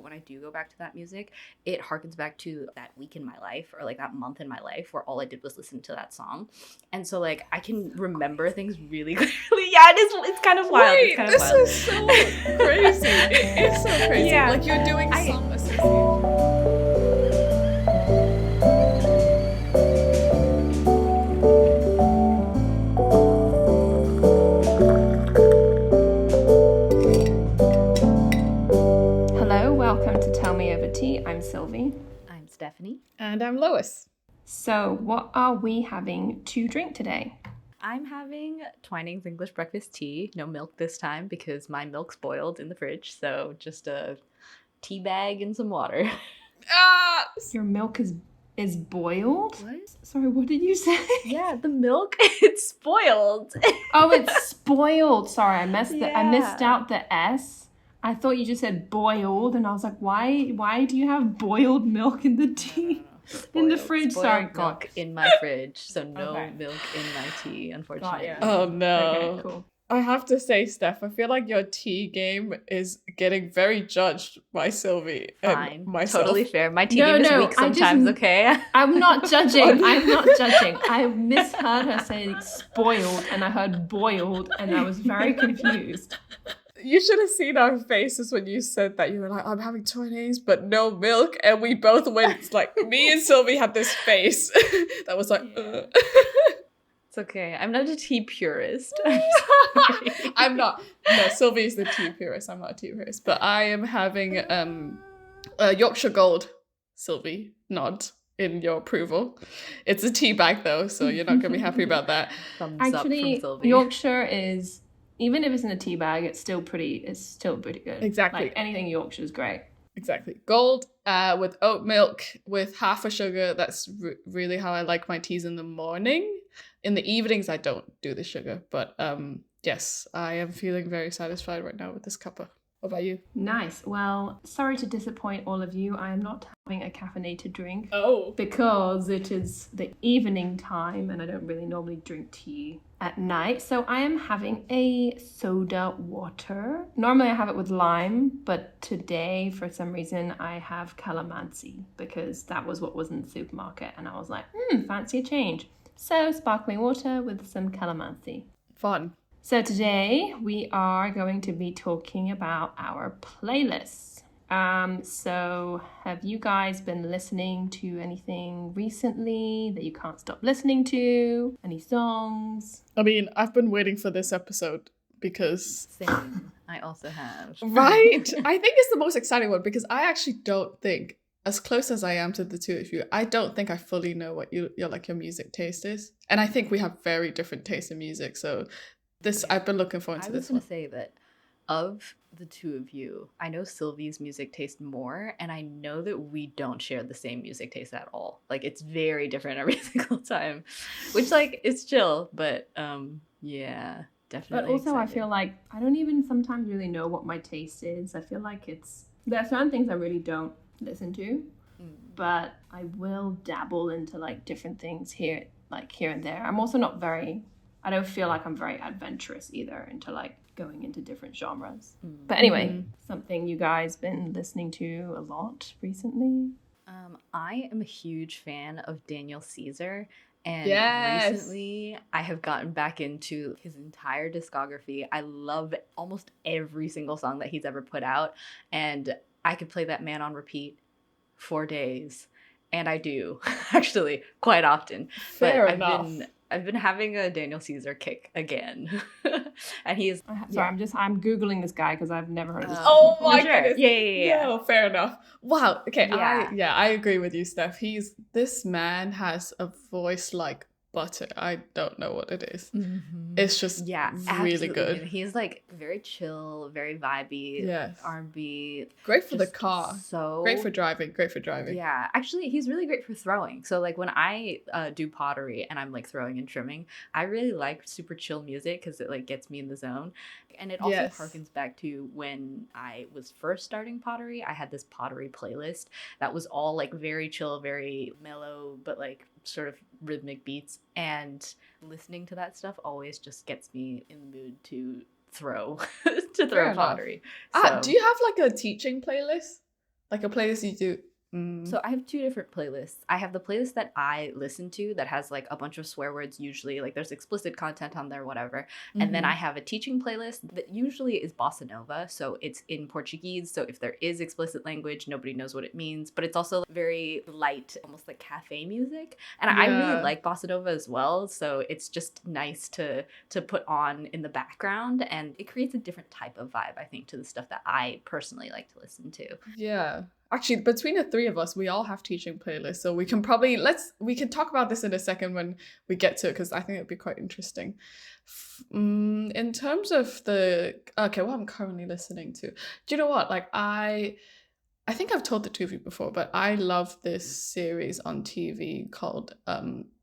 when I do go back to that music, it harkens back to that week in my life or like that month in my life where all I did was listen to that song. And so like I can remember things really clearly. Yeah, it's kind of wild. Wait, it's kind this of wild. is so crazy. It is so crazy. Yeah. Like you're doing song association. Hello, welcome to Tell Me Over Tea. I'm Sylvie. I'm Stephanie. And I'm Lois. So, what are we having to drink today? I'm having Twinings English breakfast tea. No milk this time because my milk spoiled in the fridge. So just a tea bag and some water. Ah! Your milk is boiled? What? Sorry, what did you say? Yeah, the milk, it's spoiled. Oh, it's spoiled. Sorry, I missed Yeah. out the S. I thought you just said boiled, and I was like, why do you have boiled milk in the tea? In the fridge, Spoiled sorry, milk God. in my fridge, so no Okay. milk in my tea, unfortunately. ya. Oh no. Okay, cool. I have to say, Steph, I feel like your tea game is getting very judged by Sylvie and Fine, myself. totally fair. My tea No, game is no, weak I just- sometimes, okay? I'm not judging. I'm not judging. I misheard her saying spoiled, and I heard boiled, and I was very confused. You should have seen our faces when you said that. You were like, I'm having Twinings, but no milk. And we both went, like, me and Sylvie had this face that was like, Yeah. It's okay. I'm not a tea purist. I'm not. No, Sylvie is the tea purist. I'm not a tea purist. But I am having Yorkshire Gold, Sylvie. Nod in your approval. It's a tea bag though, so you're not going to be happy about that. Thumbs up Actually, from Sylvie. Yorkshire is, even if it's in a tea bag, it's still pretty good. Exactly. Like anything Yorkshire is great. Exactly. Gold with oat milk with half a sugar. That's really how I like my teas in the morning. In the evenings, I don't do the sugar. But yes, I am feeling very satisfied right now with this cuppa. What about you? Nice. Well, sorry to disappoint all of you. I am not having a caffeinated drink Oh. because it is the evening time and I don't really normally drink tea at night. So I am having a soda water. Normally I have it with lime, but today for some reason I have calamansi because that was what was in the supermarket and I was like, fancy a change. So sparkling water with some calamansi. Fun. So today we are going to be talking about our playlists. So have you guys been listening to anything recently that you can't stop listening to? Any songs? I mean, I've been waiting for this episode because... Same. I also have. Right? I think it's the most exciting one because I actually don't think, as close as I am to the two of you, I don't think I fully know what your music taste is. And I think we have very different tastes in music, so... I've been looking forward to I was this going one. to say that of the two of you, I know Sylvie's music taste more, and I know that we don't share the same music taste at all. Like, it's very different every single time, which, like, it's chill, but, yeah, definitely. But also I excited. feel like I don't even sometimes really know what my taste is. I feel like there are certain things I really don't listen to, but I will dabble into like different things here and there. I'm also not I don't feel like I'm very adventurous either into like going into different genres. But anyway, something you guys been listening to a lot recently? I am a huge fan of Daniel Caesar, and Yes. recently I have gotten back into his entire discography. I love almost every single song that he's ever put out, and I could play that man on repeat for days, and I do actually quite often. Fair but enough. I've been having a Daniel Caesar kick again, and he is. I'm Googling this guy because I've never heard of this. Oh my Sure. goodness. Yeah. No, fair enough. Wow. Okay. Yeah. I agree with you, Steph. This man has a voice like butter. I don't know what it is. It's just Yeah, really absolutely. good. He's like very chill, very vibey. Yes. R&B. Great for the just car. So Great for driving. Great for driving. Yeah, actually, he's really great for throwing. So like when I do pottery and I'm like throwing and trimming, I really like super chill music because it like gets me in the zone. And it also Yes. harkens back to when I was first starting pottery. I had this pottery playlist that was all like very chill, very mellow, but like sort of rhythmic beats. And listening to that stuff always just gets me in the mood to throw Fair enough. pottery. Do you have like a teaching playlist? Like a playlist you do. So I have two different playlists. I have the playlist that I listen to that has like a bunch of swear words, usually like there's explicit content on there, whatever. And then I have a teaching playlist that usually is bossa nova, so it's in Portuguese, so if there is explicit language, nobody knows what it means, but it's also very light, almost like cafe music. And I really like bossa nova as well, so it's just nice to put on in the background, and it creates a different type of vibe, I think, to the stuff that I personally like to listen to. Yeah. Actually, between the three of us, we all have teaching playlists, so we can probably we can talk about this in a second when we get to it, because I think it'd be quite interesting. In terms of what I'm currently listening to, do you know what? Like I think I've told the two of you before, but I love this series on TV called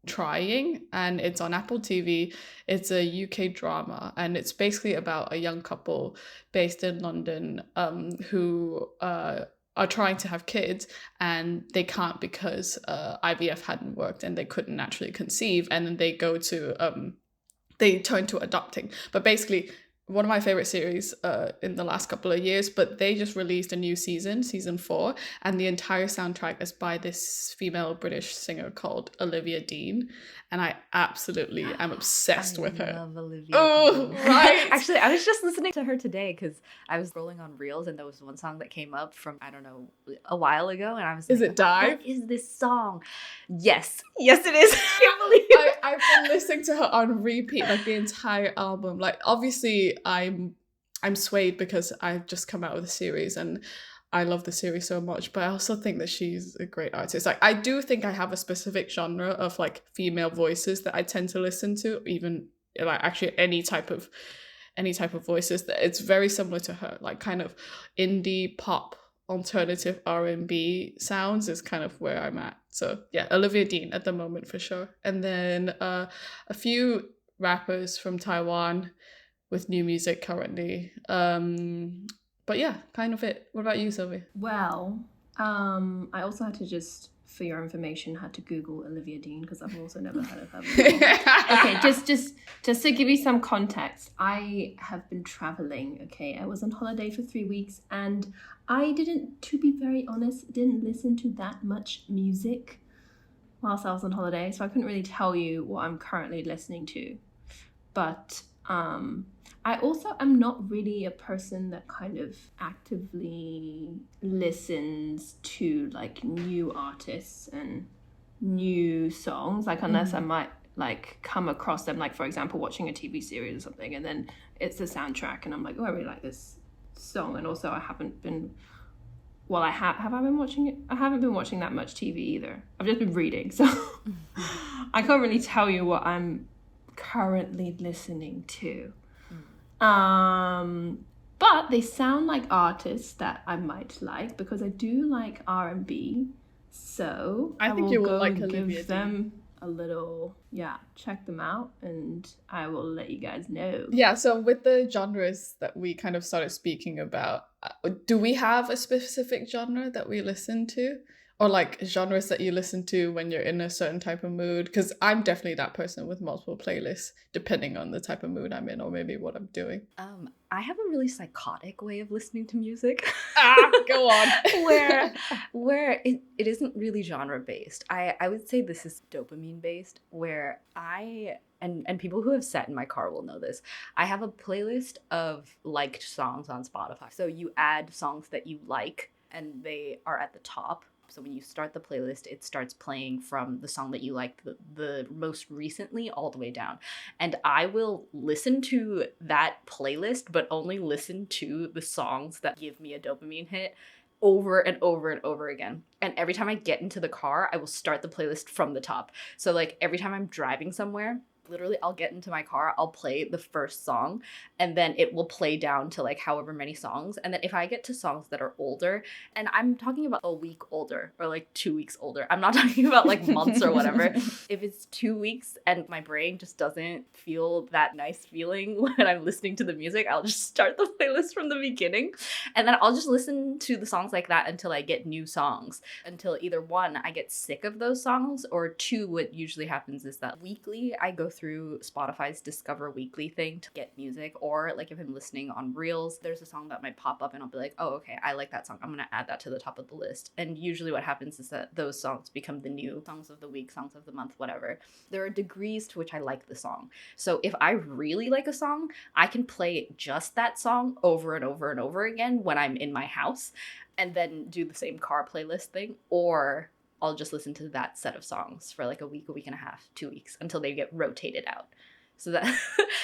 Trying, and it's on Apple TV. It's a UK drama, and it's basically about a young couple based in London who are trying to have kids, and they can't because IVF hadn't worked and they couldn't naturally conceive, and then they turn to adopting. But basically, one of my favorite series in the last couple of years, but they just released a new season 4, and the entire soundtrack is by this female British singer called Olivia Dean, and I absolutely am obsessed with her. I love Olivia Oh, Dean. right. Actually, I was just listening to her today because I was scrolling on Reels, and there was one song that came up from, I don't know, a while ago, and I was Is like, it Dive? what is this song? Yes, it is. I can't believe it. I've been listening to her on repeat, like the entire album. Like, obviously, I'm swayed because I've just come out with a series and I love the series so much, but I also think that she's a great artist. Like, I do think I have a specific genre of like female voices that I tend to listen to, even like actually any type of voices. That it's very similar to her, like kind of indie pop, alternative R&B sounds is kind of where I'm at. So yeah, Olivia Dean at the moment for sure. And then a few rappers from Taiwan with new music currently. But yeah, kind of it. What about you, Sylvie? Well, I also had to just, for your information, had to Google Olivia Dean because I've also never heard of her before. Okay, just to give you some context, I have been traveling. Okay, I was on holiday for 3 weeks, and I didn't, to be very honest, didn't listen to that much music whilst I was on holiday, so I couldn't really tell you what I'm currently listening to. But I also am not really a person that kind of actively listens to like new artists and new songs, like unless I might like come across them, like for example watching a TV series or something, and then it's the soundtrack and I'm like, oh, I really like this song. And also I haven't been, well, have I been watching it? I haven't been watching that much TV either. I've just been reading, so I can't really tell you what I'm currently listening to. But they sound like artists that I might like because I do like R&B. So I think you will like Olivia give them a little, check them out, and I will let you guys know. Yeah, so with the genres that we kind of started speaking about, do we have a specific genre that we listen to? Or like genres that you listen to when you're in a certain type of mood? Because I'm definitely that person with multiple playlists, depending on the type of mood I'm in or maybe what I'm doing. I have a really psychotic way of listening to music. Go on. where it isn't really genre based. I would say this is dopamine based, where and people who have sat in my car will know this. I have a playlist of liked songs on Spotify. So you add songs that you like and they are at the top. So when you start the playlist, it starts playing from the song that you like the most recently all the way down. And I will listen to that playlist, but only listen to the songs that give me a dopamine hit over and over and over again. And every time I get into the car, I will start the playlist from the top. So like every time I'm driving somewhere, literally I'll get into my car, I'll play the first song, and then it will play down to like however many songs. And then if I get to songs that are older, and I'm talking about a week older or like 2 weeks older, I'm not talking about like months or whatever. If it's 2 weeks and my brain just doesn't feel that nice feeling when I'm listening to the music, I'll just start the playlist from the beginning. And then I'll just listen to the songs like that until I get new songs, until either one, I get sick of those songs, or two, what usually happens is that weekly I go through Spotify's Discover Weekly thing to get music, or like if I'm listening on Reels, there's a song that might pop up and I'll be like, oh, okay, I like that song. I'm going to add that to the top of the list. And usually what happens is that those songs become the new songs of the week, songs of the month, whatever. There are degrees to which I like the song. So if I really like a song, I can play just that song over and over and over again when I'm in my house and then do the same car playlist thing, or I'll just listen to that set of songs for like a week and a half, 2 weeks until they get rotated out. So that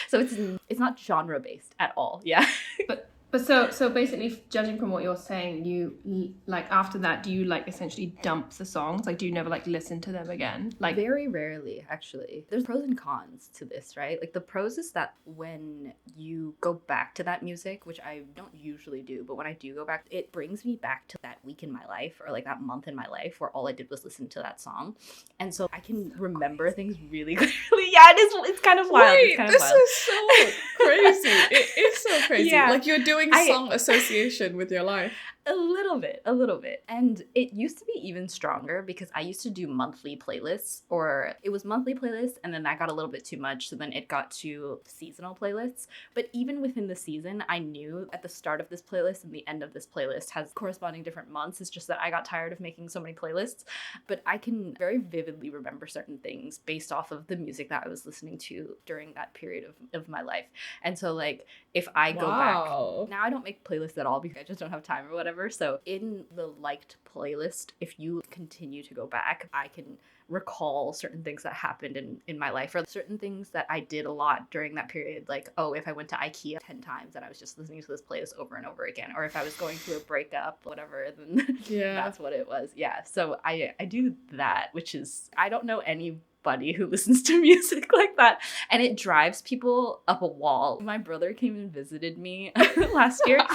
so it's not genre based at all. Yeah. But so basically, judging from what you're saying, you like after that, do you like essentially dump the songs? Like, do you never like listen to them again? Like, very rarely, actually. There's pros and cons to this, right? Like the pros is that when you go back to that music, which I don't usually do, but when I do go back, it brings me back to that week in my life or like that month in my life where all I did was listen to that song, and so I can remember things really clearly. Yeah, it's kind of wild. Wait, it's kind this of wild. is so crazy. It is so crazy. Yeah. Like you're doing song association with your life. A little bit. And it used to be even stronger because I used to do monthly playlists, or it was monthly playlists, and then that got a little bit too much. So then it got to seasonal playlists. But even within the season, I knew at the start of this playlist and the end of this playlist has corresponding different months. It's just that I got tired of making so many playlists. But I can very vividly remember certain things based off of the music that I was listening to during that period of my life. And so like if I go back, now I don't make playlists at all because I just don't have time or whatever. So in the liked playlist, if you continue to go back, I can recall certain things that happened in my life, or certain things that I did a lot during that period. Like, oh, if I went to IKEA 10 times and I was just listening to this playlist over and over again, or if I was going through a breakup, whatever, then that's what it was. Yeah. So I do that, which is, I don't know anybody who listens to music like that, and it drives people up a wall. My brother came and visited me last year,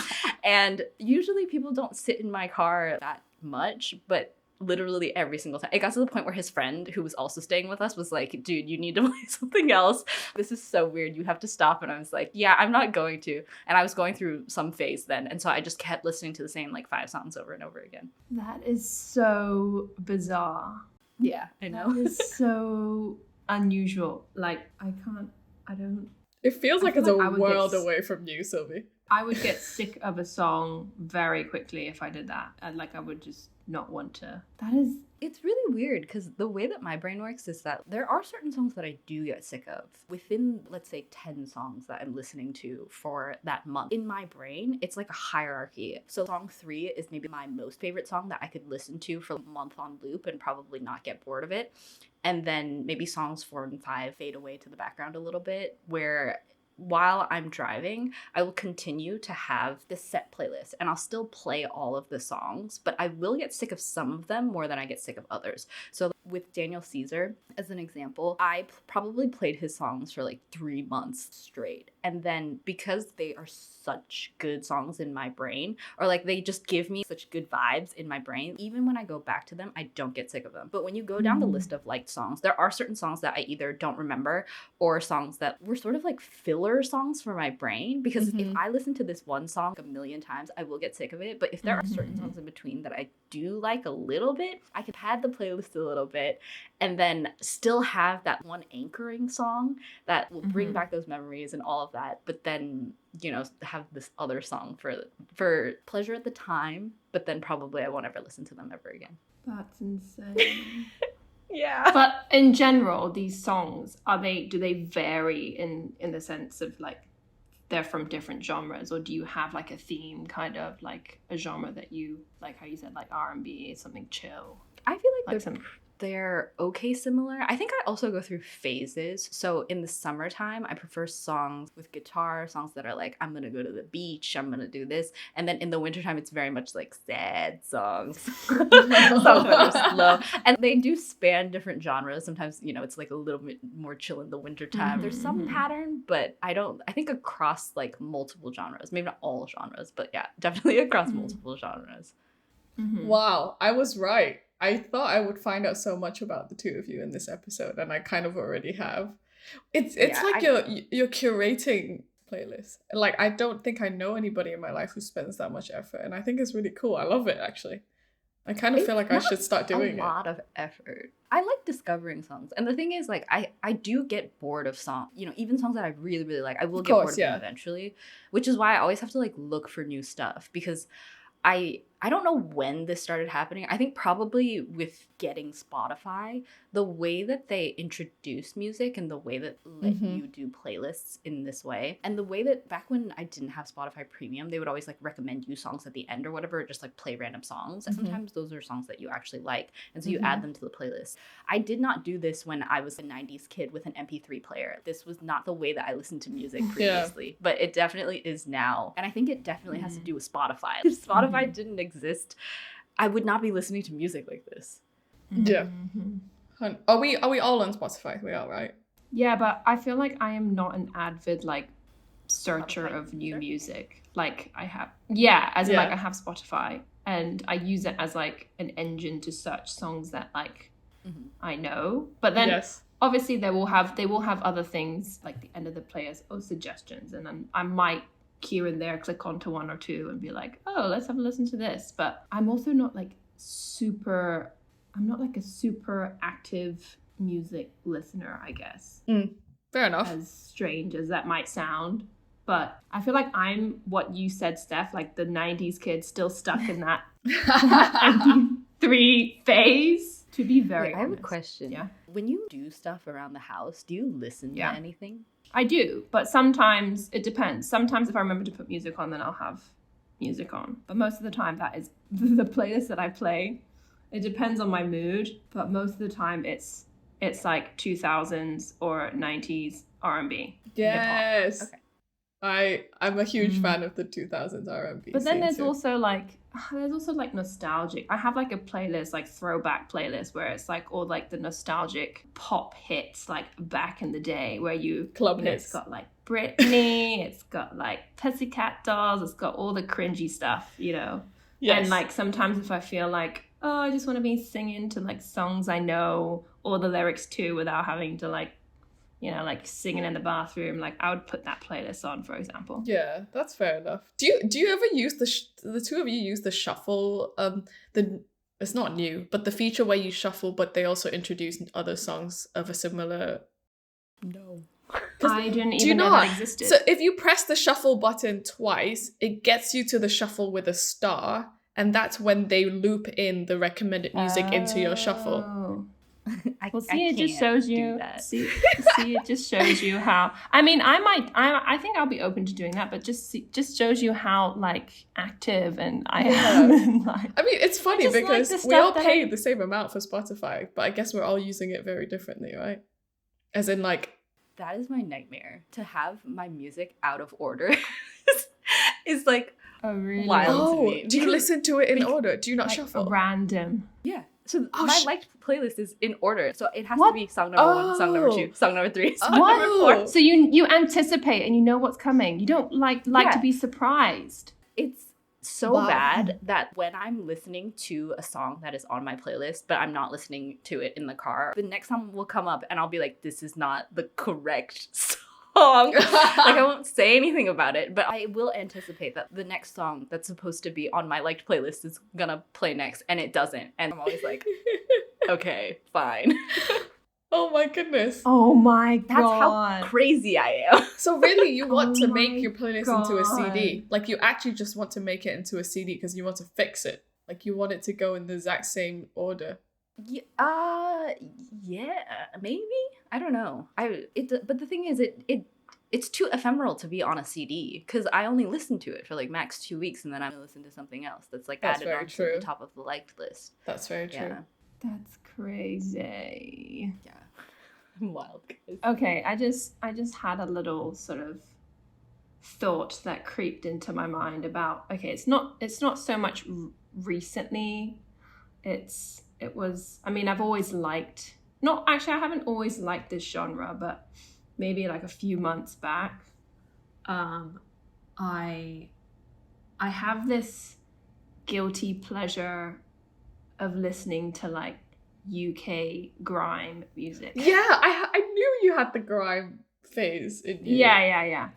and usually people don't sit in my car that much, but literally every single time it got to the point where his friend who was also staying with us was like, dude, you need to play something else, this is so weird, you have to stop. And I was like, yeah, I'm not going to. And I was going through some phase then, and so I just kept listening to the same like 5 songs over and over again. That is so bizarre. Yeah, I know. That is so unusual. Like, I don't. It feels like it's like a world away from you, Sylvie. I would get sick of a song very quickly if I did that. And like, I would just not want to. It's really weird because the way that my brain works is that there are certain songs that I do get sick of. Within, let's say, 10 songs that I'm listening to for that month, in my brain, it's like a hierarchy. So song 3 is maybe my most favorite song that I could listen to for a month on loop and probably not get bored of it. And then maybe songs 4 and 5 fade away to the background a little bit, where while I'm driving, I will continue to have this set playlist and I'll still play all of the songs, but I will get sick of some of them more than I get sick of others. So with Daniel Caesar, as an example, I probably played his songs for like 3 months straight. And then because they are such good songs in my brain, or like they just give me such good vibes in my brain, even when I go back to them, I don't get sick of them. But when you go down the list of liked songs, there are certain songs that I either don't remember or songs that were sort of like filler songs for my brain, because if I listen to this one song a million times, I will get sick of it. But if there are certain songs in between that I do like a little bit, I can pad the playlist a little bit and then still have that one anchoring song that will bring back those memories and all of that, but then, you know, have this other song for pleasure at the time, but then probably I won't ever listen to them ever again. That's insane. Yeah. But in general, these songs, do they vary in the sense of like they're from different genres, or do you have like a theme, kind of like a genre that you like, how you said like R&B, something chill? I feel like they're okay similar. I think I also go through phases. So in the summertime, I prefer songs with guitar, songs that are like, I'm gonna go to the beach, I'm gonna do this. And then in the wintertime, it's very much like sad songs. Songs that are slow. And they do span different genres. Sometimes, you know, it's like a little bit more chill in the wintertime. There's some pattern, but I think across like multiple genres, maybe not all genres, but yeah, definitely across multiple genres. Wow, I was right. I thought I would find out so much about the two of you in this episode, and I kind of already have. It's like you're curating playlists. Like, I don't think I know anybody in my life who spends that much effort, and I think it's really cool. I love it, actually. I kind of It's feel like I should start doing a it. lot of effort. I like discovering songs. And the thing is, like, I do get bored of songs. You know, even songs that I really, really like, I will get bored of them eventually. Which is why I always have to, like, look for new stuff. Because I don't know when this started happening. I think probably with getting Spotify, the way that they introduce music and the way that let you do playlists in this way, and the way that back when I didn't have Spotify Premium, they would always like recommend you songs at the end or whatever, just like play random songs. And sometimes those are songs that you actually like, and so you add them to the playlist. I did not do this when I was a 90s kid with an MP3 player. This was not the way that I listened to music previously, but it definitely is now. And I think it definitely has to do with Spotify. If Spotify didn't exist, I would not be listening to music like this. Yeah. Are we all on Spotify? We are, right? Yeah, but I feel like I am not an avid like searcher of new music. Like I have, as in like I have Spotify and I use it as like an engine to search songs that like I know. But then obviously they will have other things like the end of the players or suggestions, and then I might here and there click onto one or two and be like, oh, let's have a listen to this. But I'm also not like I'm not like a super active music listener, I guess. Fair enough. As strange as that might sound. But I feel like I'm what you said, Steph, like the 90s kid still stuck in that MP3 phase. To be very honest. I have a question. Yeah. When you do stuff around the house, do you listen to anything? I do, but sometimes it depends. Sometimes if I remember to put music on, then I'll have music on. But most of the time, that is the playlist that I play. It depends on my mood, but most of the time it's like 2000s or 90s R&B. Yes. Okay. I'm a huge fan of the 2000s R&B. But then there's also like nostalgic. I have like a playlist, like throwback playlist, where it's like all like the nostalgic pop hits like back in the day, where hits. It's got like Britney, it's got like Pussycat Dolls, it's got all the cringy stuff, you know. Yes. And like sometimes if I feel like, oh, I just want to be singing to like songs I know all the lyrics to without having to like, you know, like singing in the bathroom, like I would put that playlist on, for example. Yeah, that's fair enough. Do you ever use the two of you use the shuffle? It's not new, but the feature where you shuffle, but they also introduce other songs of a similar. No, I didn't even know that existed. So if you press the shuffle button twice, it gets you to the shuffle with a star, and that's when they loop in the recommended music into your shuffle. It just shows you. See, it just shows you how. I mean, I think I'll be open to doing that, but just shows you how like active and I am. And, like, I mean, it's funny because we all pay the same amount for Spotify, but I guess we're all using it very differently, right? As in, like, that is my nightmare, to have my music out of order. is like wild to me. Do you listen to it in order? Do you not like shuffle? Random. Yeah. So my liked playlist is in order. So it has to be song number 1, song number 2, song number 3, song number 4. So you anticipate and you know what's coming. You don't like to be surprised. It's so bad that when I'm listening to a song that is on my playlist, but I'm not listening to it in the car, the next song will come up and I'll be like, this is not the correct song. Like I won't say anything about it, but I will anticipate that the next song that's supposed to be on my liked playlist is gonna play next, and it doesn't, and I'm always like, okay, fine. Oh my goodness. Oh my god. That's how crazy I am. So really you want to make your playlist into a CD. Like you actually just want to make it into a CD because you want to fix it. Like you want it to go in the exact same order. Yeah, maybe. I don't know. But the thing is, it's too ephemeral to be on a CD because I only listen to it for like max 2 weeks and then I'm gonna listen to something else that's like added on to the top of the liked list. That's very true. Yeah. That's crazy. Yeah, I'm wild, guys. Okay, I just had a little sort of thought that creeped into my mind about. Okay, it's not so much recently. It was, I mean, I've always liked, I haven't always liked this genre, but maybe like a few months back, I have this guilty pleasure of listening to like UK grime music. Yeah, I knew you had the grime phase in you. Yeah.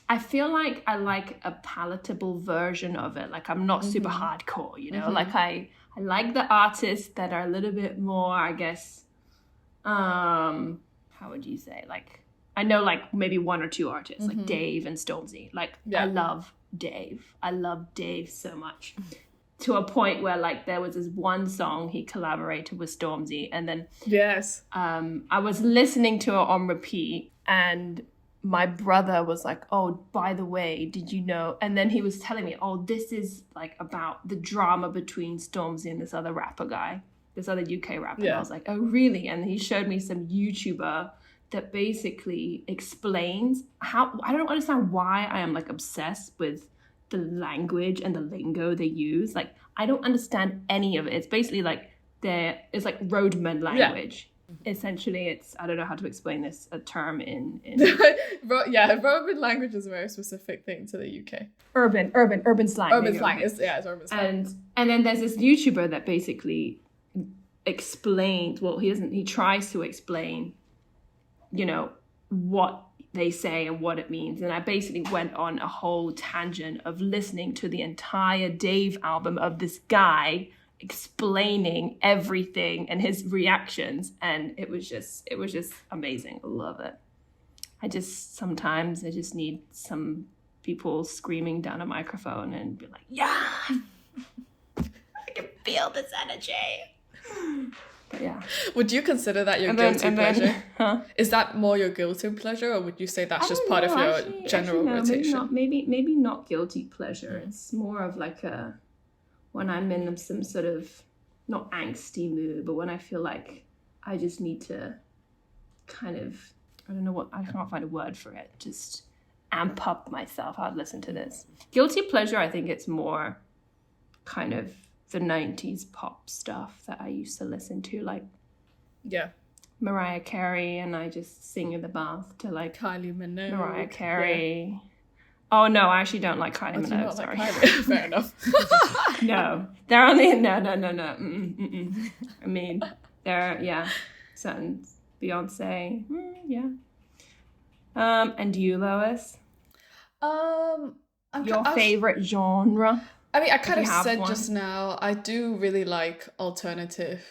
I I feel like I like a palatable version of it. Like I'm not super hardcore, you know. Like I like the artists that are a little bit more, I guess. How would you say? Like I know like maybe one or two artists, like Dave and Stormzy. Like I love Dave. I love Dave so much. To a point where like there was this one song he collaborated with Stormzy, and then I was listening to it on repeat, and my brother was like, oh, by the way, did you know? And then he was telling me, oh, this is like about the drama between Stormzy and this other rapper guy, this other UK rapper. And I was like, oh, really? And he showed me some YouTuber that basically explains how, I don't understand why I am like obsessed with the language and the lingo they use. Like, I don't understand any of it. It's basically like it's like roadman language. Essentially, it's, I don't know how to explain this, a term in Roman language is a very specific thing to the UK. Urban slang. Urban slang is urban slang. And then there's this YouTuber that basically explains, well, he tries to explain, you know, what they say and what it means. And I basically went on a whole tangent of listening to the entire Dave album of this guy explaining everything and his reactions, and it was just amazing. I love it. Sometimes I just need some people screaming down a microphone and be like, yeah, I can feel this energy. But yeah. Would you consider that your guilty pleasure? Is that more your guilty pleasure, or would you say that's just part of your general rotation? Maybe not guilty pleasure. It's more of like when I'm in some sort of, not angsty mood, but when I feel like I just need to kind of, I can't find a word for it, just amp up myself. I'd listen to this. Guilty pleasure, I think it's more kind of the 90s pop stuff that I used to listen to, like Mariah Carey, and I just sing in the bath to like Kylie Minogue, Mariah Carey. Oh no, I actually don't like Kylie Minogue. Sorry. Like Kylie? Fair enough. No, they're only no. I mean, certain Beyonce, and you, Lois? Your favorite genre? I mean, I kind of said just now, I do really like alternative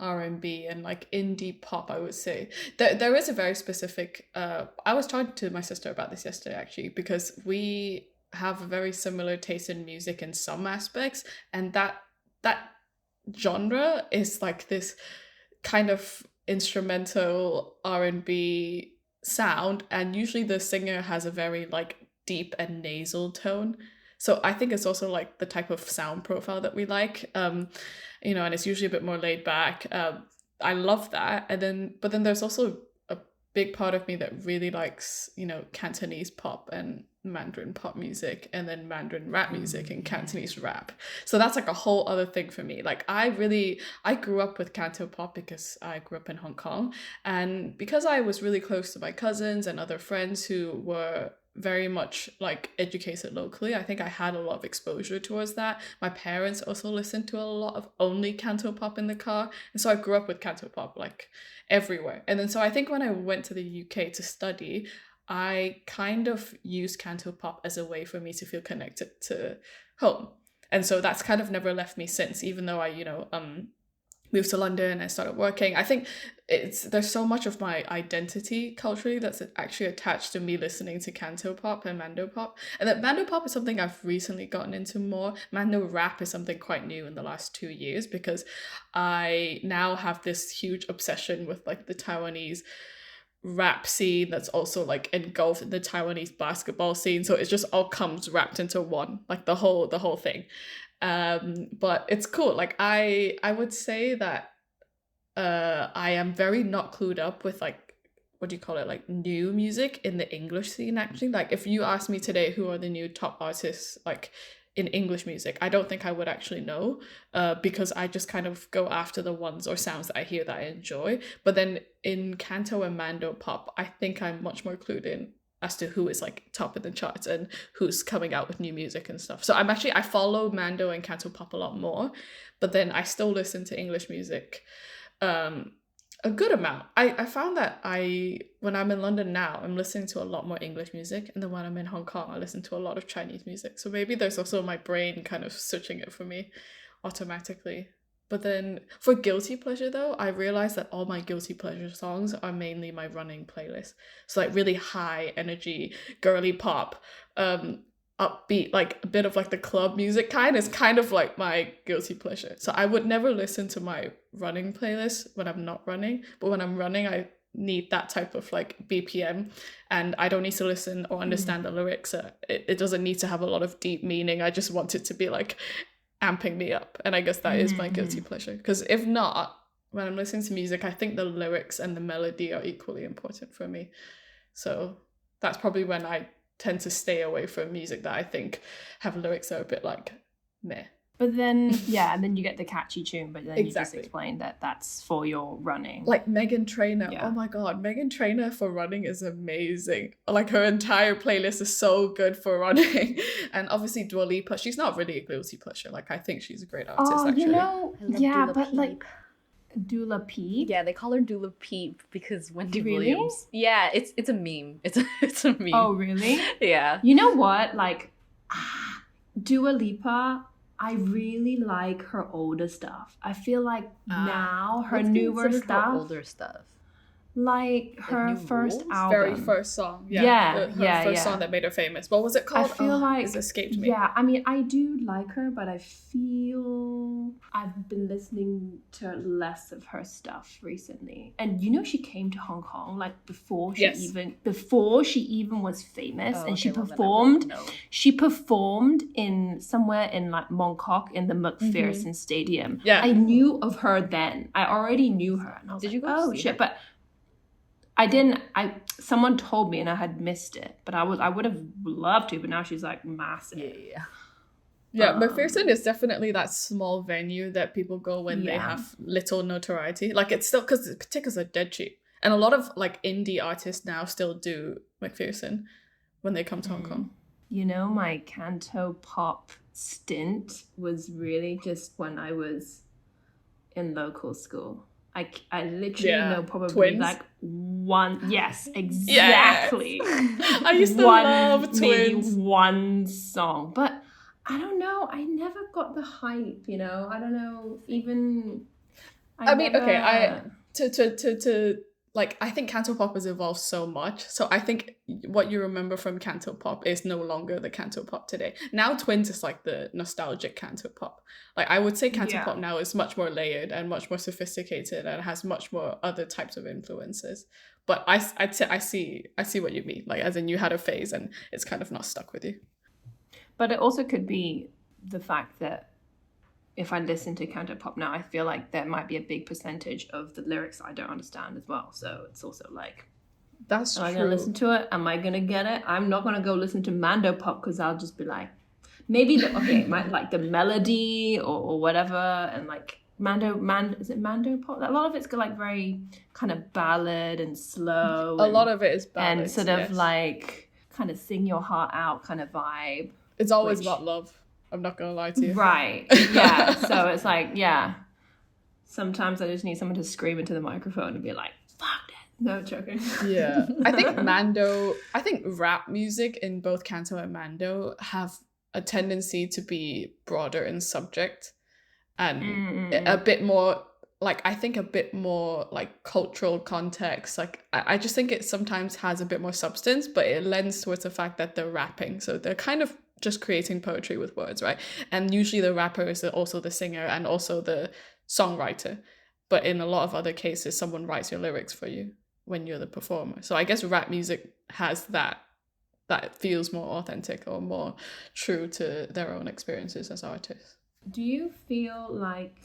R&B and like indie pop, I would say. There is a very specific, I was talking to my sister about this yesterday actually, because we have a very similar taste in music in some aspects, and that genre is like this kind of instrumental R&B sound, and usually the singer has a very like deep and nasal tone. So I think it's also like the type of sound profile that we like, and it's usually a bit more laid back. I love that. But then there's also a big part of me that really likes, Cantonese pop and Mandarin pop music, and then Mandarin rap music and Cantonese rap. So that's like a whole other thing for me. Like I grew up with Canto pop because I grew up in Hong Kong, and because I was really close to my cousins and other friends who were very much like educated locally, I think I had a lot of exposure towards that. My parents also listened to a lot of only Canto pop in the car, and so I grew up with Canto pop like everywhere. And then so I think when I went to the UK to study, I kind of used Canto pop as a way for me to feel connected to home, and so that's kind of never left me since, even though I moved to London and started working. I think there's so much of my identity culturally that's actually attached to me listening to Canto pop and Mando pop. And that Mando pop is something I've recently gotten into more. Mando rap is something quite new in the last 2 years, because I now have this huge obsession with like the Taiwanese rap scene that's also like engulfed in the Taiwanese basketball scene. So it just all comes wrapped into one, like the whole thing. But it's cool. Like I would say that I am very not clued up with like, what do you call it, like new music in the English scene actually. Like if you ask me today who are the new top artists like in English music, I don't think I would actually know, because I just kind of go after the ones or sounds that I hear that I enjoy. But then in Canto and Mando pop, I think I'm much more clued in as to who is like top in the charts and who's coming out with new music and stuff. So I follow Mando and Canto pop a lot more, but then I still listen to English music A good amount. I found that when I'm in London now, I'm listening to a lot more English music, and then when I'm in Hong Kong, I listen to a lot of Chinese music. So maybe there's also my brain kind of switching it for me automatically. But then for guilty pleasure though, I realized that all my guilty pleasure songs are mainly my running playlist. So like really high energy, girly pop, upbeat, like a bit of like the club music kind is kind of like my guilty pleasure. So I would never listen to my running playlist when I'm not running, but when I'm running, I need that type of like BPM, and I don't need to listen or understand the lyrics. It doesn't need to have a lot of deep meaning. I just want it to be like amping me up, and I guess that is my guilty pleasure, because if not, when I'm listening to music, I think the lyrics and the melody are equally important for me. So that's probably when I tend to stay away from music that I think have lyrics that are a bit like meh. But then, yeah, and then you get the catchy tune, but then you just Exactly. explain that that's for your running. Like Meghan Trainor. Yeah. Oh my god, Meghan Trainor for running is amazing. Like her entire playlist is so good for running. And obviously Dua Lipa, she's not really a guilty pleasure. Like I think she's a great artist actually. You know, I love yeah, Dula but Peep. like Dula Peep. Yeah, they call her Dula Peep because Wendy Really? Williams. Yeah, it's a meme. It's a meme. Oh, really? Yeah. You know what? Like, Dua Lipa, I really like her older stuff. I feel like now her What's newer considered her stuff, older stuff. like her New first Rules? album. Very first song. Yeah, Her yeah, first yeah. song that made her famous. What was it called? I feel like it's escaped me. Yeah, I mean, I do like her, but I feel I've been listening to less of her stuff recently. And you know, she came to Hong Kong like before she Yes. even was famous, Oh, and she okay, well, then I performed. wouldn't know. She performed in somewhere in like Mongkok in the McPherson Stadium. Yeah. I knew of her then. I already knew her, and I was Did like, you go oh see shit, her? but. I didn't. Someone told me and I had missed it, but I would have loved to. But now she's like massive. Yeah. Yeah, Um, McPherson is definitely that small venue that people go when they Yeah. have little notoriety. Like it's still, because the tickets are dead cheap. And a lot of like indie artists now still do McPherson when they come to Hong Kong. You know, my canto pop stint was really just when I was in local school. I literally Yeah, know probably Twins. like one. Yes, exactly. I used to love maybe Twins. one song, but I don't know. I never got the hype. You know, I don't know. Even I mean, okay, to like, I think Cantopop has evolved so much. So I think what you remember from Cantopop is no longer the Cantopop today. Now Twins is like the nostalgic Cantopop. Like I would say Cantopop now is much more layered and much more sophisticated and has much more other types of influences. But I see what you mean. Like as in you had a phase and it's kind of not stuck with you. But it also could be the fact that if I listen to Cantopop now, I feel like there might be a big percentage of the lyrics I don't understand as well. So it's also like, That's am I true. going to listen to it? Am I going to get it? I'm not going to go listen to Mando Pop because I'll just be like, maybe, it might like the melody or whatever. And like is it Mando Pop? A lot of it's like very kind of ballad and slow. A lot of it is ballads, and sort of yes. like kind of sing your heart out kind of vibe. It's always which- about love. I'm not gonna lie to you. Right. Yeah. So it's like, yeah. Sometimes I just need someone to scream into the microphone and be like, fuck that. No, joking. Yeah. I think rap music in both Canto and Mando have a tendency to be broader in subject and a bit more like, I think a bit more like cultural context. Like I just think it sometimes has a bit more substance, but it lends towards the fact that they're rapping. So they're kind of just creating poetry with words, right? And usually the rapper is also the singer and also the songwriter. But in a lot of other cases, someone writes your lyrics for you when you're the performer. So I guess rap music has that feels more authentic or more true to their own experiences as artists. Do you feel like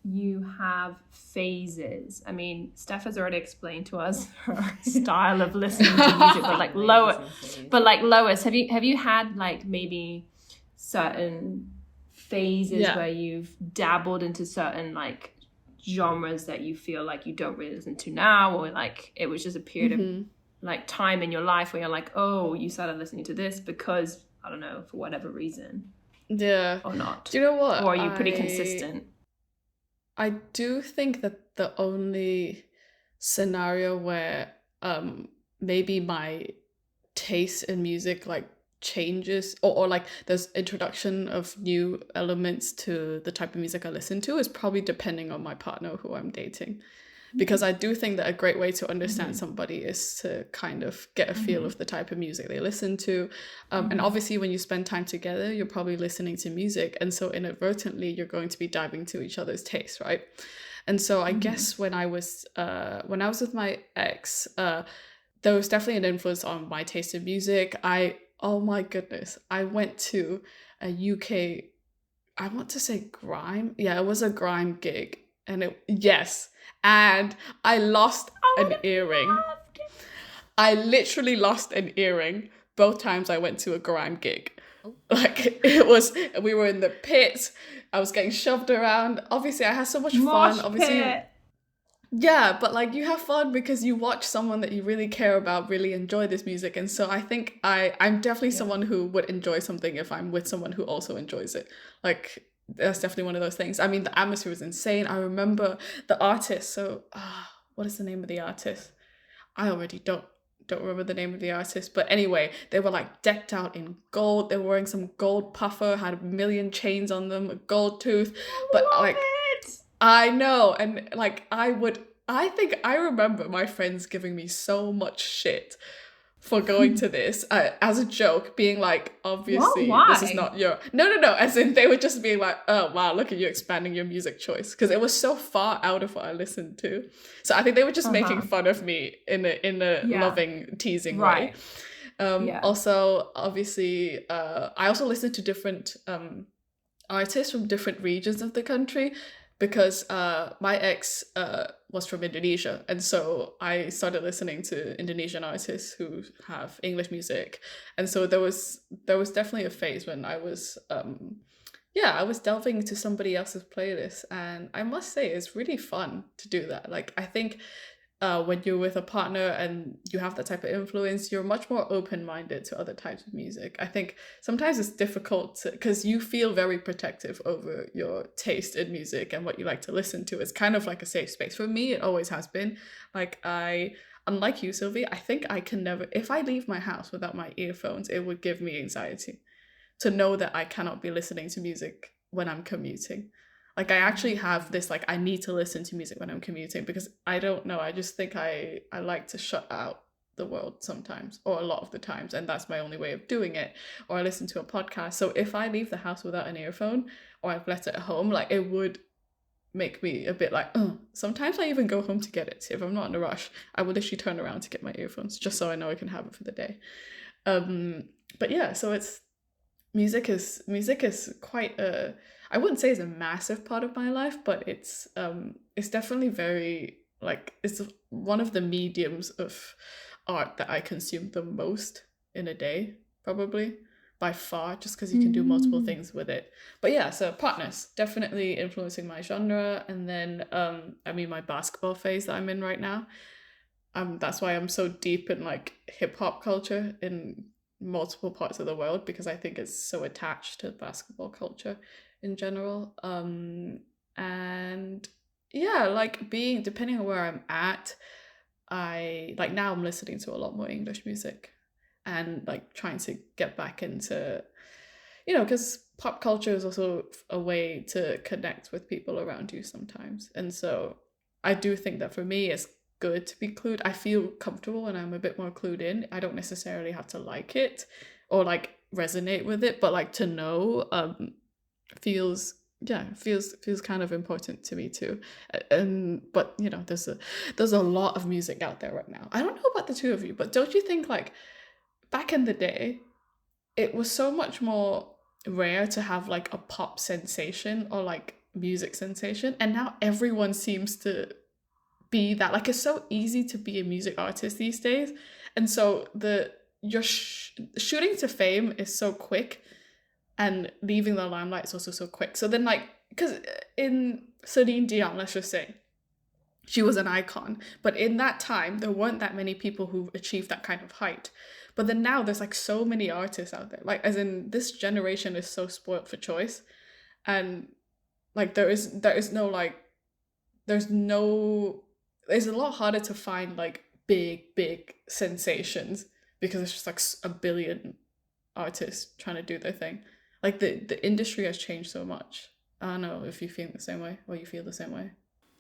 you have phases? I mean, Steph has already explained to us her style of listening to music, but like Lois, have you had like maybe certain phases where you've dabbled into certain like genres that you feel like you don't really listen to now, or like it was just a period of like time in your life where you're like, oh, you started listening to this because, I don't know, for whatever reason, Yeah. or not? Do you know what? Or are you pretty consistent? I do think that the only scenario where maybe my taste in music like changes, or like there's introduction of new elements to the type of music I listen to, is probably depending on my partner who I'm dating. Because I do think that a great way to understand somebody is to kind of get a feel of the type of music they listen to. And obviously when you spend time together, you're probably listening to music. And so inadvertently, you're going to be diving to each other's tastes, right? And so I guess when I was with my ex, there was definitely an influence on my taste in music. Oh my goodness, I went to a UK, I want to say grime. Yeah, it was a grime gig. And I lost an earring. I literally lost an earring both times I went to a grime gig. Like we were in the pit. I was getting shoved around. Obviously, I had so much fun. Obviously, yeah, but like you have fun because you watch someone that you really care about really enjoy this music. And so I think I'm definitely someone who would enjoy something if I'm with someone who also enjoys it. Like that's definitely one of those things. I mean, the atmosphere was insane. I remember the artist. So what is the name of the artist? I already don't remember the name of the artist. But anyway, they were like decked out in gold. They were wearing some gold puffer, had a million chains on them, a gold tooth. But like I know, and like I think I remember my friends giving me so much shit for going to this as a joke, being like, obviously this is not your no, as in they were just being like, oh wow, look at you expanding your music choice, because it was so far out of what I listened to. So I think they were just making fun of me in a loving, teasing way. Also, obviously, I also listened to different artists from different regions of the country, because my ex was from Indonesia, and so I started listening to Indonesian artists who have English music, and so there was definitely a phase when I was I was delving into somebody else's playlist, and I must say it's really fun to do that. Like I think when you're with a partner and you have that type of influence, you're much more open-minded to other types of music. I think sometimes it's difficult because you feel very protective over your taste in music and what you like to listen to. It's kind of like a safe space. For me, it always has been. Like unlike you, Sylvie, I think I can never, if I leave my house without my earphones, it would give me anxiety to know that I cannot be listening to music when I'm commuting. Like I actually have this, like I need to listen to music when I'm commuting, because I don't know, I just think I like to shut out the world sometimes, or a lot of the times, and that's my only way of doing it. Or I listen to a podcast. So if I leave the house without an earphone, or I've left it at home, like it would make me a bit like, oh. Sometimes I even go home to get it. If I'm not in a rush, I will literally turn around to get my earphones just so I know I can have it for the day. But yeah, so it's music is quite a, I wouldn't say it's a massive part of my life, but it's definitely very, like, it's one of the mediums of art that I consume the most in a day, probably by far, just because you can do multiple things with it. But yeah, so partners definitely influencing my genre. And then I mean, my basketball phase that I'm in right now, that's why I'm so deep in like hip hop culture in multiple parts of the world, because I think it's so attached to basketball culture in general. And yeah, like depending on where I'm at, I like now I'm listening to a lot more English music, and like trying to get back into, because pop culture is also a way to connect with people around you sometimes. And so I do think that for me it's good to be clued. I feel comfortable when I'm a bit more clued in. I don't necessarily have to like it or like resonate with it, but like to know feels kind of important to me too. But there's a lot of music out there right now. I don't know about the two of you, but don't you think like back in the day it was so much more rare to have like a pop sensation or like music sensation, and now everyone seems to be that. Like it's so easy to be a music artist these days, and so your shooting to fame is so quick, and leaving the limelight is also so quick. So then like, because in Celine Dion, let's just say, she was an icon, but in that time there weren't that many people who achieved that kind of height. But then now there's like so many artists out there, like as in this generation is so spoiled for choice, and like there is no like, there's no it's a lot harder to find like big sensations because it's just like a billion artists trying to do their thing. Like the industry has changed so much. I don't know if you feel the same way or you feel the same way.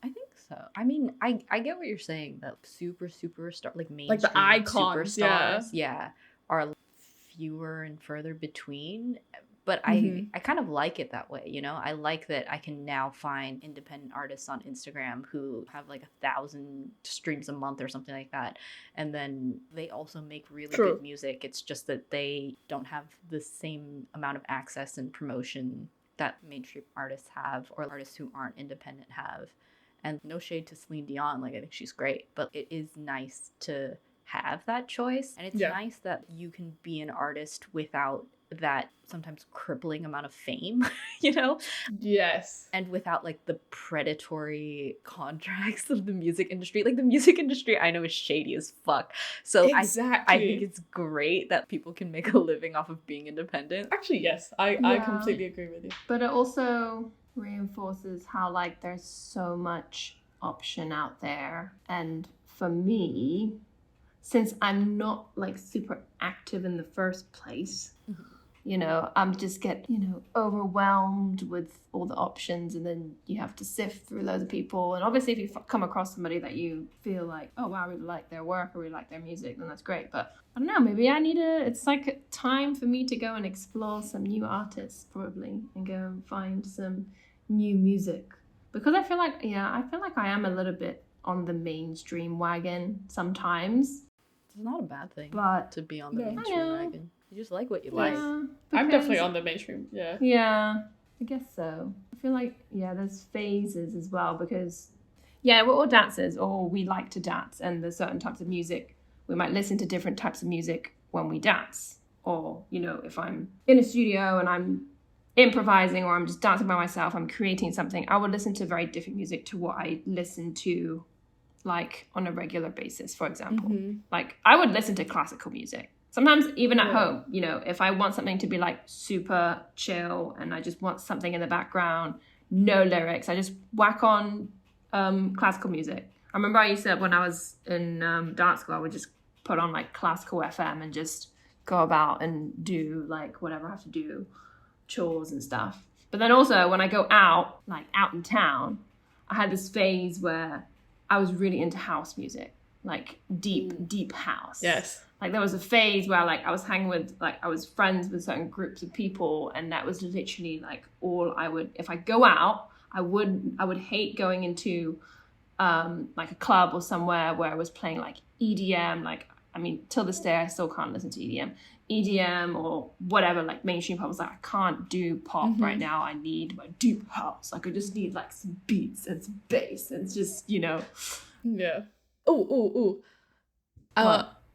I think so. I mean, I get what you're saying, that superstar, like Like the mainstream icons, yeah. superstars, yeah, are fewer and further between. But Mhm. I kind of like it that way, you know? I like that I can now find independent artists on Instagram who have like 1,000 streams a month or something like that. And then they also make really True. good music. It's just that they don't have the same amount of access and promotion that mainstream artists have, or artists who aren't independent have. And no shade to Celine Dion, like I think she's great, but it is nice to have that choice. And it's Yeah. nice that you can be an artist without that sometimes crippling amount of fame, you know? Yes. And without like the predatory contracts of the music industry. Like the music industry I know is shady as fuck. So Exactly. I think it's great that people can make a living off of being independent. Actually, yes. I Yeah. completely agree with you. But it also reinforces how like there's so much option out there. And for me, since I'm not like super active in the first place, you know, I'm just get, you know, overwhelmed with all the options, and then you have to sift through loads of people. And obviously if you come across somebody that you feel like, oh wow, I really like their work, I really like their music, then that's great. But I don't know, maybe I need it's like time for me to go and explore some new artists probably, and go and find some new music. Because I feel like I am a little bit on the mainstream wagon sometimes. It's not a bad thing But to be on the No. mainstream I know. wagon. You just like what you like. Yeah, I'm definitely because- on the mainstream. Yeah. Yeah, I guess so. I feel like, yeah, there's phases as well, because, yeah, we're all dancers, or we like to dance, and there's certain types of music. We might listen to different types of music when we dance. Or, you know, if I'm in a studio and I'm improvising, or I'm just dancing by myself, I'm creating something, I would listen to very different music to what I listen to, like, on a regular basis, for example. Mhm. Like, I would listen to classical music. Sometimes even at Yeah. home, you know, if I want something to be like super chill and I just want something in the background, no lyrics, I just whack on classical music. I remember I used to, when I was in dance school, I would just put on like classical FM and just go about and do like whatever I have to do, chores and stuff. But then also when I go out, like out in town, I had this phase where I was really into house music, like deep house. Yes. Like there was a phase where like I was hanging with, like I was friends with certain groups of people, and that was literally like all I would, if I go out, I would hate going into like a club or somewhere where I was playing like EDM. Like, I mean, till this day I still can't listen to EDM or whatever, like mainstream pop. I was like, I can't do pop right now. I need my deep house. Like I just need like some beats and some bass and just, you know. Yeah. Ooh.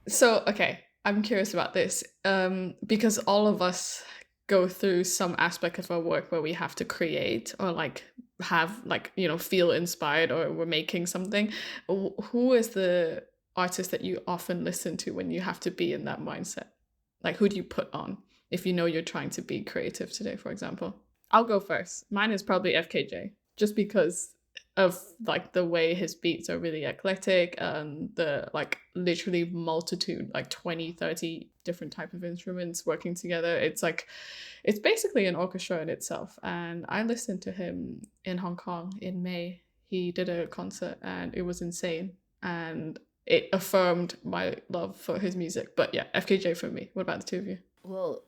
So, okay, I'm curious about this. Because all of us go through some aspect of our work where we have to create or like have like, you know, feel inspired, or we're making something. Who is the artist that you often listen to when you have to be in that mindset? Like, who do you put on if you know you're trying to be creative today, for example? I'll go first. Mine is probably FKJ, just because of like the way his beats are really eclectic, and the like literally multitude, like 20-30 different type of instruments working together. It's like, it's basically an orchestra in itself. And I listened to him in Hong Kong in May. He did a concert and it was insane, and it affirmed my love for his music. But yeah, FKJ for me. What about the two of you? Well,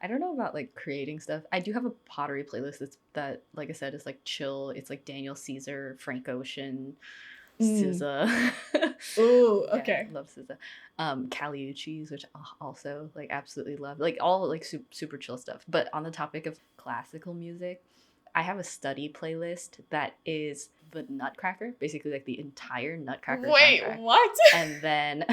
I don't know about like creating stuff. I do have a pottery playlist that, like I said, is like chill. It's like Daniel Caesar, Frank Ocean, SZA. Oh, Yeah, okay. love SZA. Kali Uchis, which I also like absolutely love. Like all like super chill stuff. But on the topic of classical music, I have a study playlist that is the Nutcracker, basically like the entire Nutcracker Wait, soundtrack. what? And then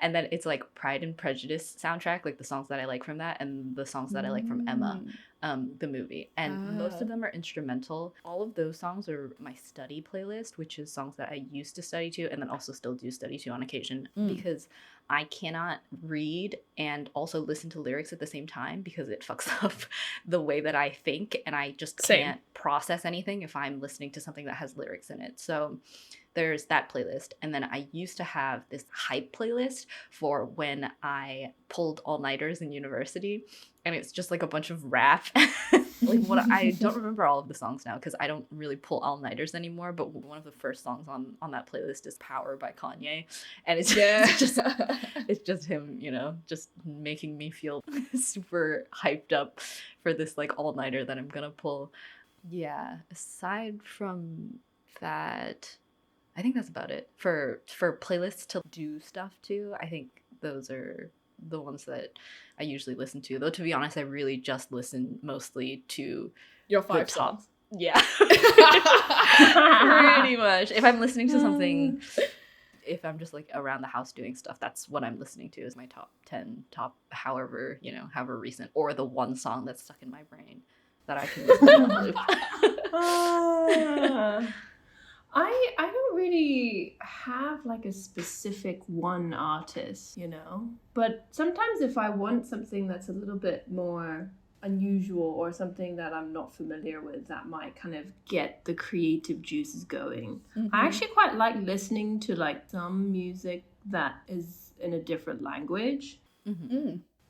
and then it's like Pride and Prejudice soundtrack, like the songs that I like from that, and the songs that I like from Emma, the movie. And most of them are instrumental. All of those songs are my study playlist, which is songs that I used to study to and then also still do study to on occasion, because I cannot read and also listen to lyrics at the same time because it fucks up the way that I think, and I just Same. can't process anything if I'm listening to something that has lyrics in it. So there's that playlist. And then I used to have this hype playlist for when I pulled all-nighters in university. And it's just like a bunch of rap. Like what I don't remember all of the songs now because I don't really pull all-nighters anymore. But one of the first songs on that playlist is Power by Kanye. And it's it's just him, you know, just making me feel super hyped up for this like all-nighter that I'm gonna pull. Yeah, aside from that, I think that's about it. For playlists to do stuff to, I think those are the ones that I usually listen to. Though to be honest, I really just listen mostly to Your 5 the top. songs. Yeah. Pretty much. If I'm listening to something, if I'm just like around the house doing stuff, that's what I'm listening to is my top 10, however recent, or the one song that's stuck in my brain that I can listen to on loop. I don't really have like a specific one artist, you know? But sometimes if I want something that's a little bit more unusual or something that I'm not familiar with that might kind of get the creative juices going. I actually quite like listening to like some music that is in a different language.